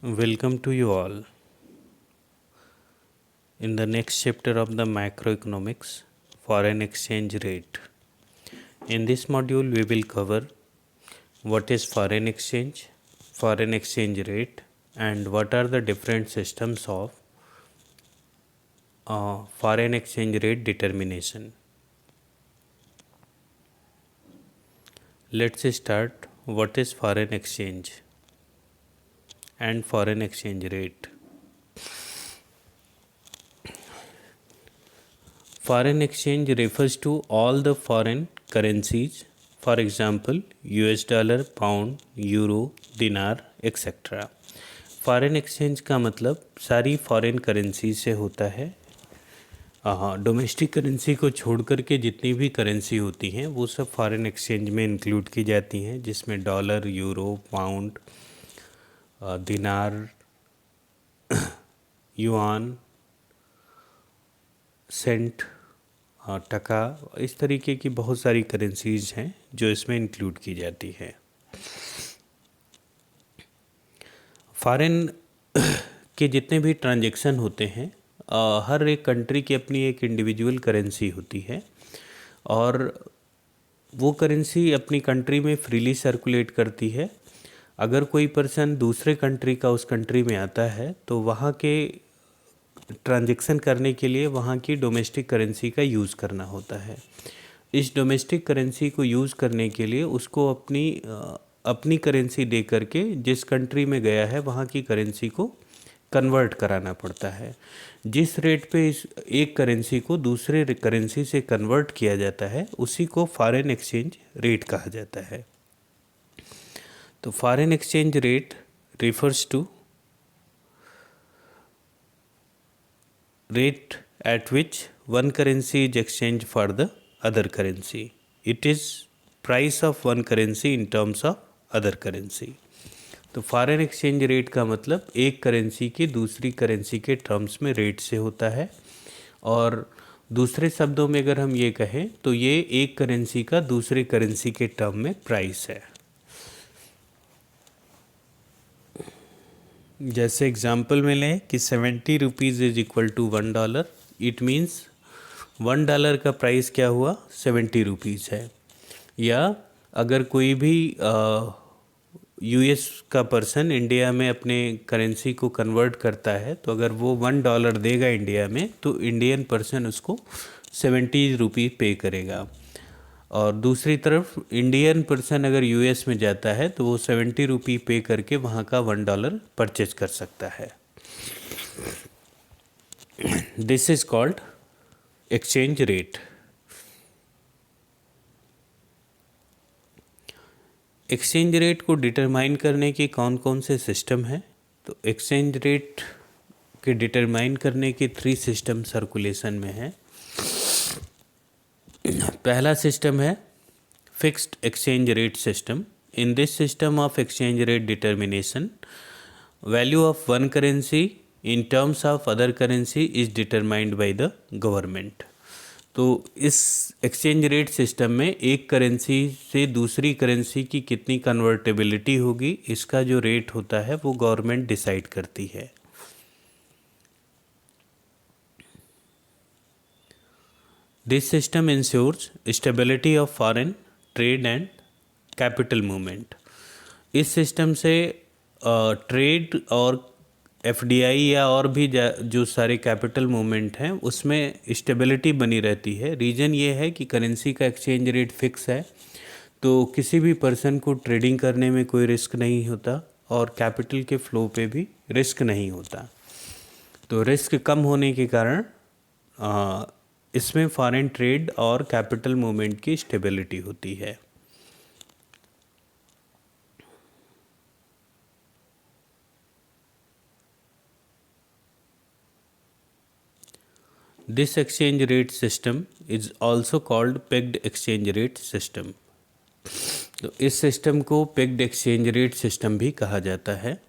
Welcome to you all in the next chapter of the macroeconomics foreign exchange rate. In this module, we will cover what is foreign exchange rate, and what are the different systems of foreign exchange rate determination. Let's start. What is foreign exchange and foreign exchange rate? Foreign exchange refers to all the foreign currencies, for example, US dollar, pound, euro, dinar, etc. Foreign exchange का मतलब सारी foreign currency से होता है। Domestic currency को छोड़ करके जितनी भी करेंसी होती हैं वो सब फॉरेन एक्सचेंज में इंक्लूड की जाती हैं, जिसमें डॉलर, यूरो, पाउंड, दिनार, युआन, सेंट, टका, इस तरीके की बहुत सारी करेंसीज हैं जो इसमें इंक्लूड की जाती है। फॉरेन के जितने भी ट्रांजैक्शन होते हैं, हर एक कंट्री की अपनी एक इंडिविजुअल करेंसी होती है और वो करेंसी अपनी कंट्री में फ्रीली सर्कुलेट करती है। अगर कोई पर्सन दूसरे कंट्री का उस कंट्री में आता है तो वहाँ के ट्रांजैक्शन करने के लिए वहाँ की डोमेस्टिक करेंसी का यूज़ करना होता है। इस डोमेस्टिक करेंसी को यूज़ करने के लिए उसको अपनी करेंसी दे करके जिस कंट्री में गया है वहाँ की करेंसी को कन्वर्ट कराना पड़ता है। जिस रेट पे इस एक करेंसी को दूसरे करेंसी से कन्वर्ट किया जाता है उसी को फॉरेन एक्सचेंज रेट कहा जाता है। तो foreign exchange rate refers to rate at which one currency is exchanged for the other currency. It is price of one currency in terms of other currency. तो फॉरेन एक्सचेंज रेट का मतलब एक currency की दूसरी currency के terms में rate से होता है, और दूसरे शब्दों में अगर हम ये कहें तो ये एक करेंसी का दूसरे करेंसी के टर्म में प्राइस है। जैसे एग्जाम्पल में लें कि 70 rupees is equal to $1। It means $1 का प्राइस क्या हुआ, 70 रुपीज़ है। या अगर कोई भी यूएस का पर्सन इंडिया में अपने करेंसी को कन्वर्ट करता है तो अगर वो $1 देगा इंडिया में तो इंडियन पर्सन उसको 70 रुपये पे करेगा। और दूसरी तरफ इंडियन पर्सन अगर यूएस में जाता है तो वो 70 रुपये पे करके वहाँ का $1 परचेज कर सकता है। This is called exchange rate. Exchange rate को डिटरमाइन करने के कौन कौन से सिस्टम हैं? तो एक्सचेंज रेट के डिटरमाइन करने के 3 सिस्टम सर्कुलेशन में हैं। पहला सिस्टम है fixed exchange rate system. In this system of exchange rate determination, value of one currency in terms of other currency is determined by the government. तो इस exchange rate system में एक currency से दूसरी करेंसी की कितनी convertibility होगी, इसका जो रेट होता है वो गवर्नमेंट डिसाइड करती है। This system ensures stability of foreign trade and capital movement. इस सिस्टम से ट्रेड और एफडीआई या और भी जो सारे कैपिटल मूवमेंट हैं उसमें स्टेबिलिटी बनी रहती है। रीज़न ये है कि करेंसी का एक्सचेंज रेट फिक्स है तो किसी भी पर्सन को ट्रेडिंग करने में कोई रिस्क नहीं होता और कैपिटल के फ्लो पे भी रिस्क नहीं होता। तो रिस्क कम होने के कारण इसमें फॉरेन ट्रेड और कैपिटल मूवमेंट की स्टेबिलिटी होती है। This exchange rate system is also called pegged exchange rate system. तो इस सिस्टम को pegged exchange rate system भी कहा जाता है।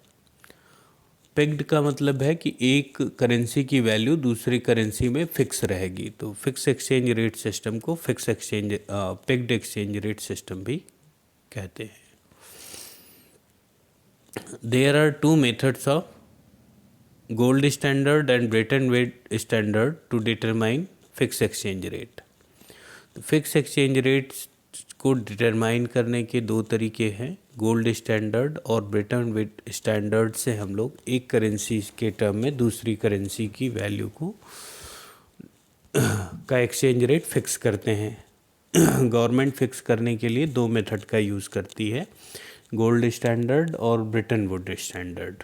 pegged का मतलब है कि एक करेंसी की वैल्यू दूसरी करेंसी में फिक्स रहेगी, तो फिक्स एक्सचेंज रेट सिस्टम को pegged exchange rate system भी कहते हैं। There are two methods of gold standard and Bretton Woods standard to determine fixed exchange rate. तो फिक्स एक्सचेंज रेट को डिटरमाइन करने के दो तरीके हैं, गोल्ड स्टैंडर्ड और ब्रेटन वुड स्टैंडर्ड से हम लोग एक करेंसी के टर्म में दूसरी करेंसी की वैल्यू को का एक्सचेंज रेट फिक्स करते हैं। गवर्नमेंट फिक्स करने के लिए दो मेथड का यूज़ करती है, गोल्ड स्टैंडर्ड और Brayton would standard.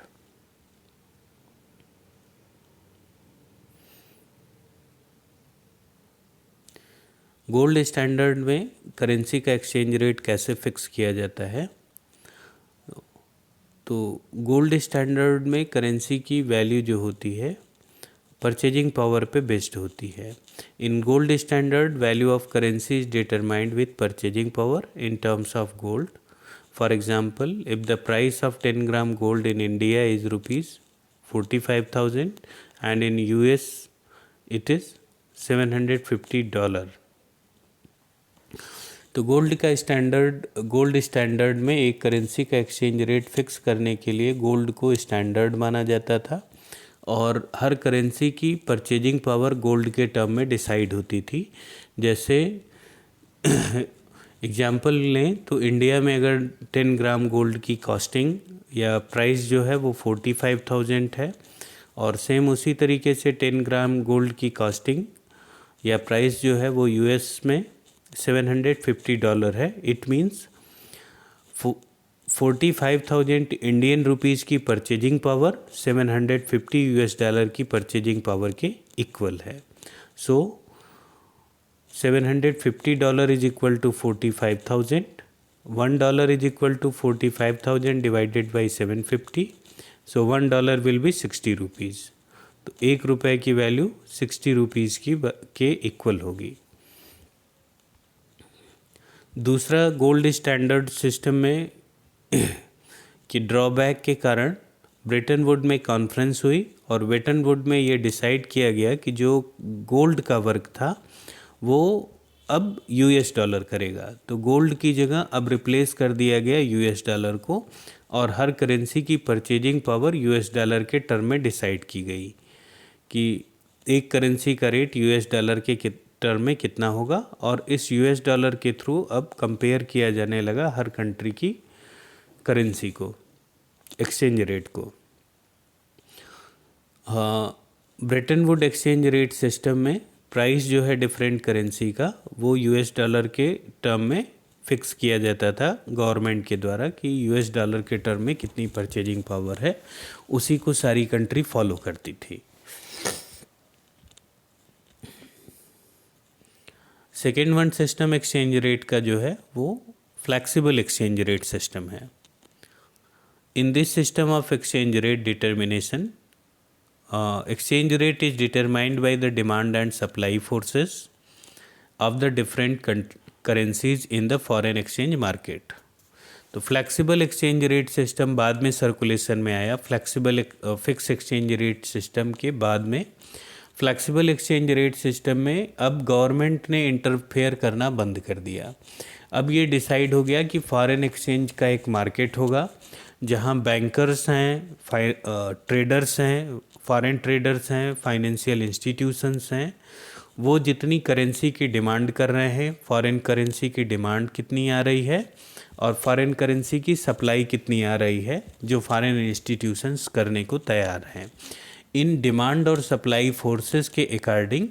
Gold standard में करेंसी का एक्सचेंज रेट कैसे फिक्स किया जाता है? तो गोल्ड स्टैंडर्ड में करेंसी की वैल्यू जो होती है परचेजिंग पावर पे बेस्ड होती है। In gold standard value of currency is determined with purchasing power in terms of gold. For example, if the price of 10 gram gold in India is ₹45,000 and in US it is $750। तो gold standard में एक currency का exchange rate fix करने के लिए gold को standard माना जाता था और हर करेंसी की परचेजिंग पावर गोल्ड के टर्म में डिसाइड होती थी। जैसे एग्जांपल लें तो इंडिया में अगर 10 ग्राम गोल्ड की कॉस्टिंग या प्राइस जो है वो 45,000 है और सेम उसी तरीके से 10 ग्राम गोल्ड की कॉस्टिंग या प्राइस जो है वो यूएस में $750 है। इट मीन्स 45,000 इंडियन रुपीज़ की परचेजिंग पावर $750 की परचेजिंग पावर के इक्वल है। So $750 is equal to 45,000, $1 is equal to 45,000 divided by 750, so $1 will be 60 rupees. तो ₹1 की वैल्यू 60 रुपीज़ के इक्वल होगी। दूसरा, गोल्ड स्टैंडर्ड सिस्टम में कि ड्रॉबैक के कारण ब्रेटन वुड में कॉन्फ्रेंस हुई और ब्रेटन वुड में ये डिसाइड किया गया कि जो गोल्ड का वर्क था वो अब यूएस डॉलर करेगा। तो गोल्ड की जगह अब रिप्लेस कर दिया गया यूएस डॉलर को और हर करेंसी की परचेजिंग पावर यूएस डॉलर के टर्म में डिसाइड की गई कि एक करेंसी का रेट यूएस डॉलर के टर्म में कितना होगा और इस यूएस डॉलर के थ्रू अब कंपेयर किया जाने लगा हर कंट्री की करेंसी को, एक्सचेंज रेट को। हाँ, Brayton would exchange rate system में प्राइस जो है डिफरेंट करेंसी का वो यूएस डॉलर के टर्म में फिक्स किया जाता था गवर्नमेंट के द्वारा कि यूएस डॉलर के टर्म में कितनी परचेजिंग पावर है, उसी को सारी कंट्री फॉलो करती थी। Second one system exchange rate का जो है वो फ्लैक्सिबल एक्सचेंज रेट सिस्टम है। In this system of exchange rate determination, exchange rate is determined by the demand and supply forces of the different currencies in the foreign exchange market। तो flexible exchange rate system बाद में circulation में आया। Flexible fix exchange rate system के बाद में flexible exchange rate system में अब गवर्नमेंट ने इंटरफेयर करना बंद कर दिया। अब ये डिसाइड हो गया कि फॉरेन एक्सचेंज का एक मार्केट होगा जहाँ बैंकर्स हैं, ट्रेडर्स हैं, फॉरेन ट्रेडर्स हैं, फाइनेंशियल इंस्टीट्यूशंस हैं, वो जितनी करेंसी की डिमांड कर रहे हैं, फॉरेन करेंसी की डिमांड कितनी आ रही है और फॉरेन करेंसी की सप्लाई कितनी आ रही है जो फॉरेन इंस्टीट्यूशंस करने को तैयार हैं। इन डिमांड और सप्लाई फोर्सेस के अकॉर्डिंग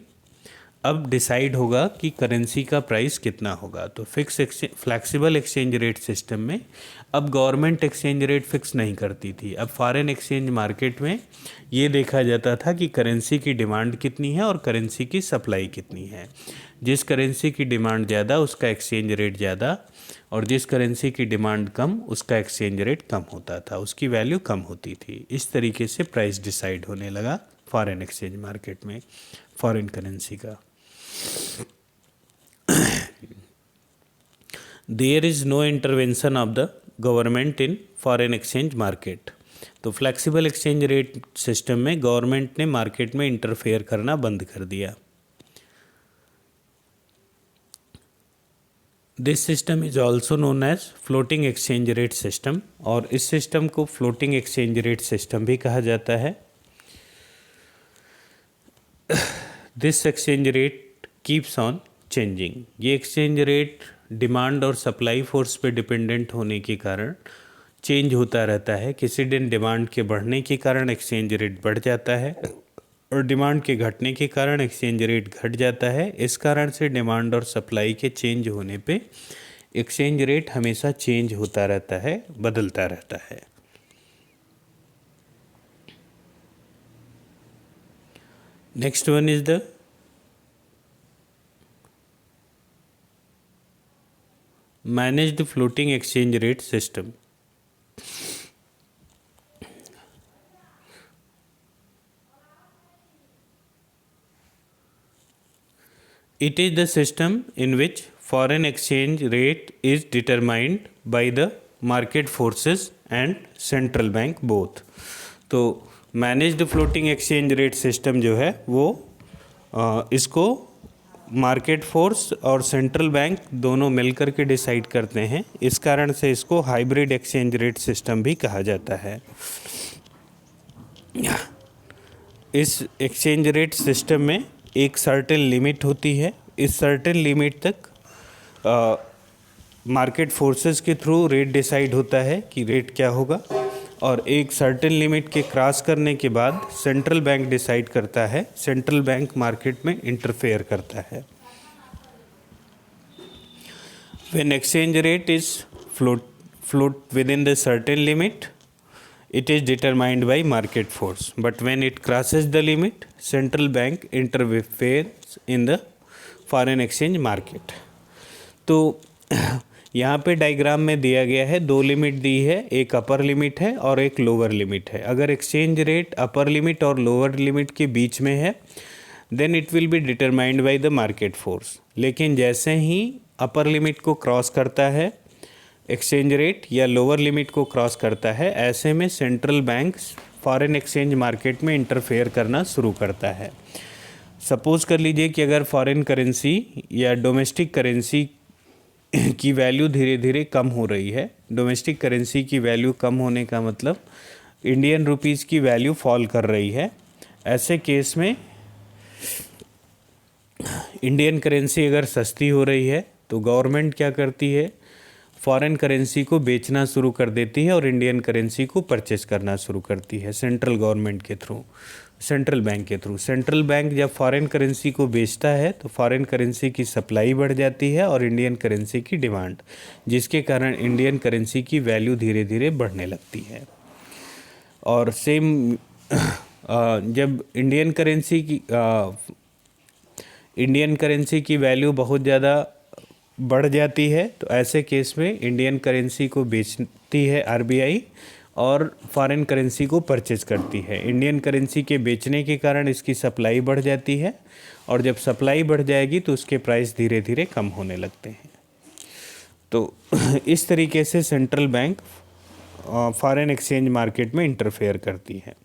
अब डिसाइड होगा कि करेंसी का प्राइस कितना होगा। तो फ्लैक्सिबल एक्सचेंज रेट सिस्टम में अब गवर्नमेंट एक्सचेंज रेट फिक्स नहीं करती थी। अब फॉरेन एक्सचेंज मार्केट में ये देखा जाता था कि करेंसी की डिमांड कितनी है और करेंसी की सप्लाई कितनी है। जिस करेंसी की डिमांड ज़्यादा उसका एक्सचेंज रेट ज़्यादा और जिस करेंसी की डिमांड कम उसका एक्सचेंज रेट कम होता था, उसकी वैल्यू कम होती थी। इस तरीके से प्राइस डिसाइड होने लगा फॉरेन एक्सचेंज मार्केट में फॉरेन करेंसी का। There is no intervention of the government in foreign exchange market। तो फ्लैक्सिबल एक्सचेंज रेट सिस्टम में गवर्नमेंट ने मार्केट में इंटरफेयर करना बंद कर दिया। This system is also known as floating exchange rate system, और इस सिस्टम को फ्लोटिंग एक्सचेंज रेट सिस्टम भी कहा जाता है। This exchange rate keeps on changing. ये एक्सचेंज रेट डिमांड और सप्लाई फोर्स पे डिपेंडेंट होने के कारण चेंज होता रहता है। किसी दिन डिमांड के बढ़ने के कारण एक्सचेंज रेट बढ़ जाता है और डिमांड के घटने के कारण एक्सचेंज रेट घट जाता है। इस कारण से डिमांड और सप्लाई के चेंज होने पे एक्सचेंज रेट हमेशा चेंज होता रहता है, बदलता रहता है। Next one is the managed floating exchange rate system. It is the system in which foreign exchange rate is determined by the market forces and central bank both। तो managed floating exchange rate system जो है वो इसको market force और central bank दोनों मिलकर के decide करते हैं। इस कारण से इसको हाइब्रिड एक्सचेंज रेट सिस्टम भी कहा जाता है। इस एक्सचेंज रेट सिस्टम में एक सर्टेन लिमिट होती है। इस सर्टेन लिमिट तक मार्केट फोर्सेस के थ्रू रेट डिसाइड होता है कि रेट क्या होगा, और एक सर्टेन लिमिट के क्रॉस करने के बाद सेंट्रल बैंक डिसाइड करता है। सेंट्रल बैंक मार्केट में इंटरफेयर करता है। When exchange rate is float within the certain limit, it is determined by market force, but when it crosses the limit, central bank interferes in the foreign exchange market। तो यहाँ पे diagram में दिया गया है, दो लिमिट दी है, एक अपर लिमिट है और एक लोअर लिमिट है। अगर एक्सचेंज रेट अपर लिमिट और लोअर लिमिट के बीच में है then it will be determined by the market force. लेकिन जैसे ही अपर लिमिट को क्रॉस करता है एक्सचेंज रेट या लोअर लिमिट को क्रॉस करता है, ऐसे में central bank foreign exchange market में इंटरफेयर करना शुरू करता है। सपोज़ कर लीजिए कि अगर फॉरेन करेंसी या डोमेस्टिक करेंसी की वैल्यू धीरे धीरे कम हो रही है। डोमेस्टिक करेंसी की वैल्यू कम होने का मतलब इंडियन रुपीज़ की वैल्यू फॉल कर रही है। ऐसे केस में इंडियन करेंसी अगर सस्ती हो रही है तो गवर्नमेंट क्या करती है, फॉरेन करेंसी को बेचना शुरू कर देती है और इंडियन करेंसी को परचेस करना शुरू करती है सेंट्रल गवर्नमेंट के थ्रू, सेंट्रल बैंक के थ्रू। सेंट्रल बैंक जब फॉरेन करेंसी को बेचता है तो फॉरेन करेंसी की सप्लाई बढ़ जाती है और इंडियन करेंसी की डिमांड, जिसके कारण इंडियन करेंसी की वैल्यू धीरे धीरे बढ़ने लगती है। और सेम जब इंडियन करेंसी की वैल्यू बहुत ज़्यादा बढ़ जाती है तो ऐसे केस में इंडियन करेंसी को बेचती है आरबीआई और फॉरेन करेंसी को परचेज करती है। इंडियन करेंसी के बेचने के कारण इसकी सप्लाई बढ़ जाती है और जब सप्लाई बढ़ जाएगी तो उसके प्राइस धीरे धीरे कम होने लगते हैं। तो इस तरीके से central bank foreign exchange market में इंटरफेयर करती है।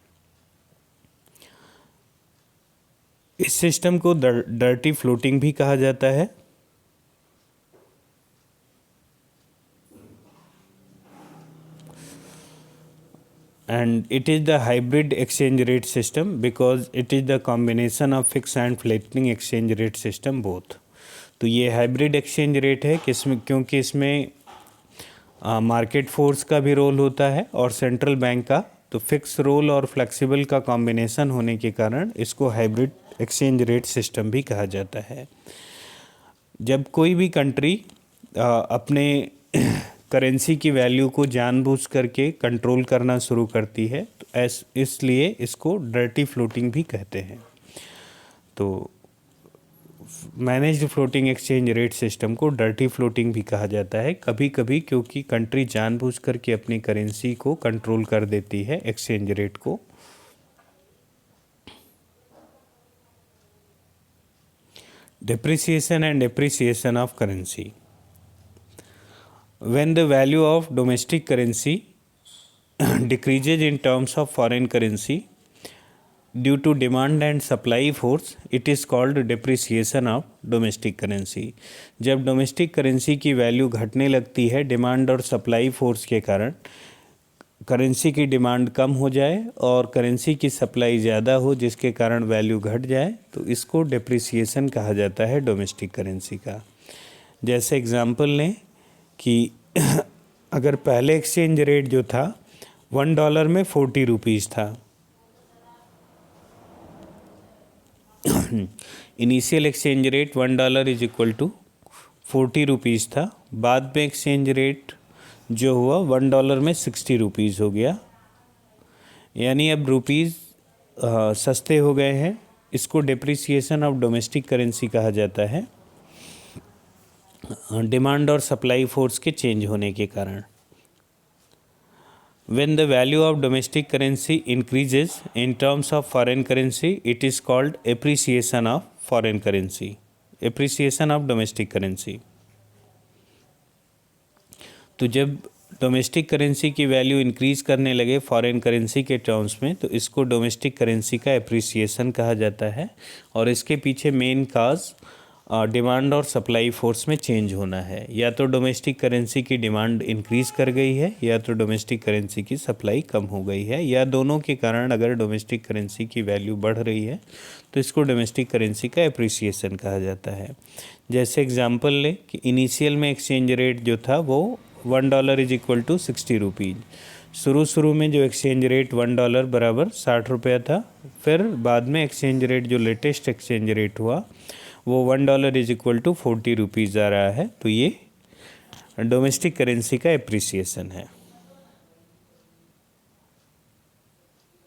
इस सिस्टम को डर्टी फ्लोटिंग भी कहा जाता है। And it is the hybrid exchange rate system because it is the combination of fixed and floating exchange rate system both। तो ये हाइब्रिड एक्सचेंज रेट है क्योंकि इसमें मार्केट फोर्स का भी रोल होता है और सेंट्रल बैंक का, तो फिक्स रोल और फ्लेक्सिबल का कॉम्बिनेशन होने के कारण इसको हाइब्रिड एक्सचेंज रेट सिस्टम भी कहा जाता है। जब कोई भी कंट्री अपने करेंसी की वैल्यू को जानबूझ करके कंट्रोल करना शुरू करती है तो इसलिए इसको डर्टी फ्लोटिंग भी कहते हैं। तो managed floating exchange rate system को डर्टी फ्लोटिंग भी कहा जाता है कभी कभी, क्योंकि कंट्री जानबूझ करके अपनी करेंसी को कंट्रोल कर देती है एक्सचेंज रेट को। Depreciation and appreciation of currency. When the value of domestic currency decreases in terms of foreign currency, due to demand and supply force it is called depreciation of domestic currency. जब domestic currency की value घटने लगती है demand और supply force के कारण, currency की demand कम हो जाए और करेंसी की सप्लाई ज़्यादा हो जिसके कारण वैल्यू घट जाए, तो इसको डिप्रिसिएशन कहा जाता है डोमेस्टिक करेंसी का। जैसे एग्जांपल लें कि अगर पहले एक्सचेंज रेट जो था $1 में 40 रुपीज़ था, initial exchange rate $1 is equal to 40 rupees था। बाद में एक्सचेंज रेट जो हुआ $1 में 60 रुपीज़ हो गया, यानी अब रुपीज़ सस्ते हो गए हैं। इसको डिप्रिसिएशन ऑफ डोमेस्टिक करेंसी कहा जाता है, डिमांड और सप्लाई फोर्स के चेंज होने के कारण। When the value of domestic currency increases in terms of foreign currency, it is called appreciation of foreign currency, appreciation of domestic currency। तो जब डोमेस्टिक करेंसी की वैल्यू इंक्रीज़ करने लगे फॉरेन करेंसी के टर्म्स में, तो इसको डोमेस्टिक करेंसी का एप्रिसिएशन कहा जाता है। और इसके पीछे मेन काज डिमांड और सप्लाई फोर्स में चेंज होना है। या तो डोमेस्टिक करेंसी की डिमांड इंक्रीज़ कर गई है या तो डोमेस्टिक करेंसी की सप्लाई कम हो गई है, या दोनों के कारण अगर डोमेस्टिक करेंसी की वैल्यू बढ़ रही है तो इसको डोमेस्टिक करेंसी का एप्रिसिएशन कहा जाता है। जैसे एग्जांपल लें कि इनिशियल में एक्सचेंज रेट जो था वो $1 इज इक्वल टू 60 रुपीज़। शुरू में जो एक्सचेंज रेट $1 बराबर 60 रुपया था, फिर बाद में एक्सचेंज रेट जो लेटेस्ट एक्सचेंज रेट हुआ वो $1 इज इक्वल टू 40 रुपीज़ आ रहा है। तो ये डोमेस्टिक करेंसी का एप्रिसिएशन है।